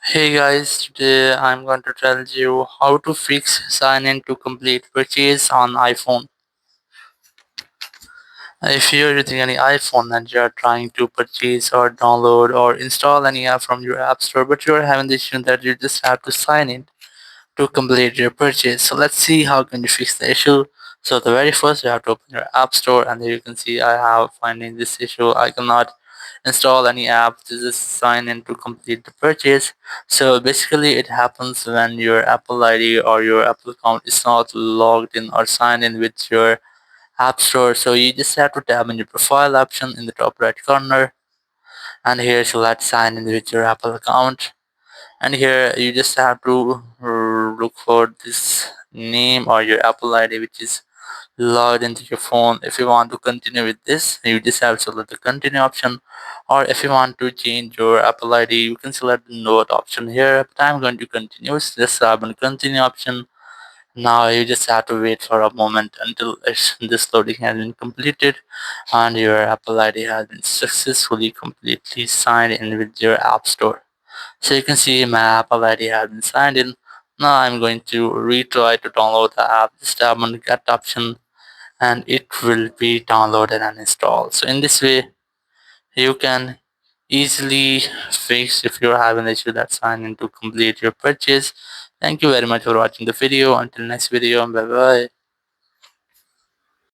Hey guys, today I'm going to tell you how to fix sign in to complete purchase on iPhone. If you're using any iPhone and you're trying to purchase or download or install any app from your app store, but you're having the issue that you just have to sign in to complete your purchase. So let's see how can you fix the issue. So the very first you have to open your app store, and there you can see I have finding this issue. I cannot install any app to just sign in to complete the purchase. So basically it happens when your Apple ID or your Apple account is not logged in or signed in with your app store. So you just have to tap on your profile option in the top right corner, and here select sign in with your Apple account, and here you just have to look for this name or your Apple ID which is logged into your phone. If you want to continue with this, you just have to select the continue option, or if you want to change your Apple ID, you can select the note option here. But I'm going to continue, so just tap on continue option. Now you just have to wait for a moment until this loading has been completed and your Apple ID has been successfully completely signed in with your app store. So you can see my Apple ID has been signed in. Now I'm going to retry to download the app. Just tap on the get option and it will be downloaded and installed. So in this way you can easily fix if you're having an issue that sign in to complete your purchase. Thank you very much for watching the video. Until next video, bye bye.